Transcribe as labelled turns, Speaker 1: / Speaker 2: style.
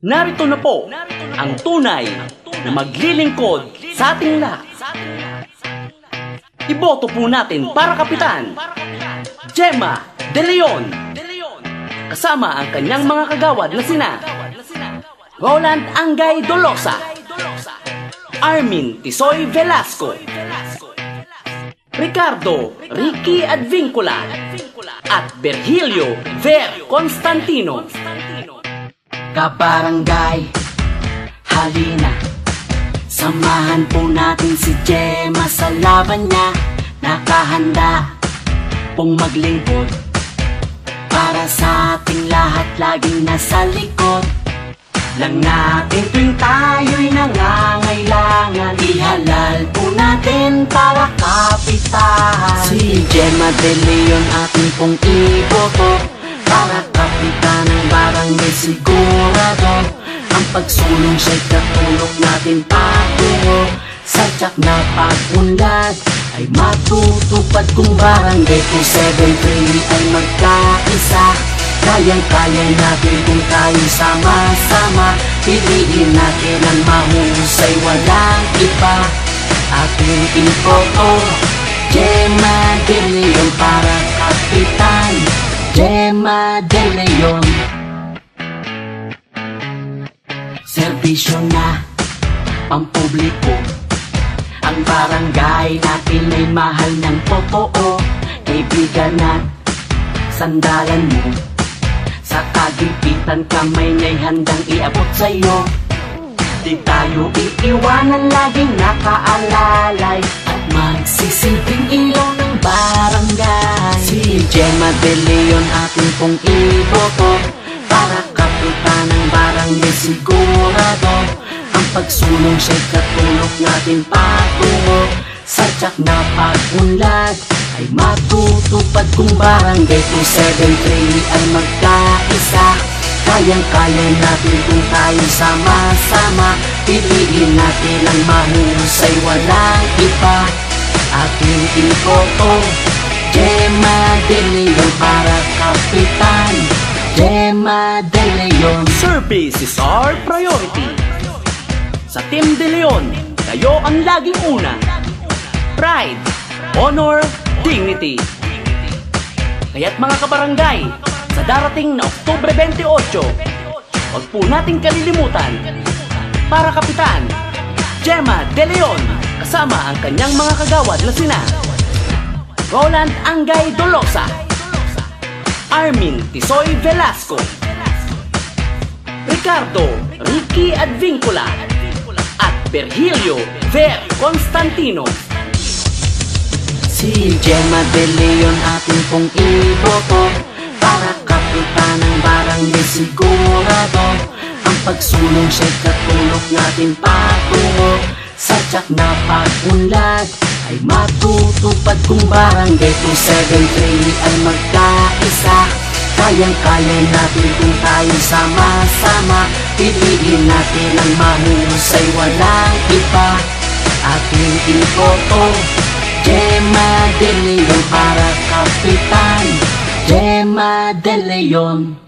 Speaker 1: Narito na po ang tunay na maglilingkod sa ating lahat. Iboto po natin para kapitan, Gemma De Leon, kasama ang kanyang mga kagawad na sina Roland Angay Dolosa, Armin Tisoy Velasco, Ricardo Ricky Advincula, at Virgilio Ver Constantino.
Speaker 2: Kabarangay, halina, samahan po natin si Gemma sa laban niya. Nakahanda pong maglingkod para sa ating lahat, laging nasa likod lang natin tuwing tayo'y nangangailangan. Ihalal po natin para kapitan si Gemma De Leon, ating pong iboto para kapitan ng barangay. Sigurado ang pagsulong siya'y katulong natin patungo sa tiyak na pag-unlad ay matutupad kung barangay 273 ay magkaisa. Kayang-kaya natin kung tayo sama-sama. Piliin natin ang mahusay, walang iba. Ating iboto Gemma De Leon para kapitan, Gemma De Leon. Serbisyo na pampubliko, ang barangay natin ay mahal ng totoo. Kaibigan at sandalan mo, sa kagipitan kamay niya'y handang iabot sa'yo. Di tayo iiwanan, laging nakaalalay at magsisilbing ilaw ng barangay. Si Gemma De Leon, ating pong iboto para kapitan ng barangay. Sigurado ang pagsulong siya'y katulong natin patungo sa tiyak na pag-unlad ay matutupad kung barangay 273 ay magkaisa. Kayang-kaya natin kung tayo sama-sama. Piliin natin ang mahusay, walang iba. Ating iboto Gemma De Leon para kapitan, Gemma De Leon.
Speaker 1: Service is our priority. Sa Team De Leon, kayo ang laging una. Pride, honor, dignity. Kaya't mga kabarangay, sa darating na Oktubre 28, huwag po nating kalilimutan para kapitan, Gemma De Leon, kasama ang kanyang mga kagawad na sina Roland Angay Dolosa, Armin Tisoy Velasco, Ricardo Ricky Advincula, at Virgilio Ver Constantino.
Speaker 2: Si Gemma De Leon, ating pong iboto para kapitan ng barangay. Sigurado ang pagsulong siya'y katulong natin patungo sa tiyak na pag-unlad ay matutupad kung barangay 273 ay magkaisa. Kayang-kaya natin kung tayo sama-sama. Piliin natin ang mahusay, walang iba. Ating iboto Gemma De Leon para kapitan, Gemma De Leon.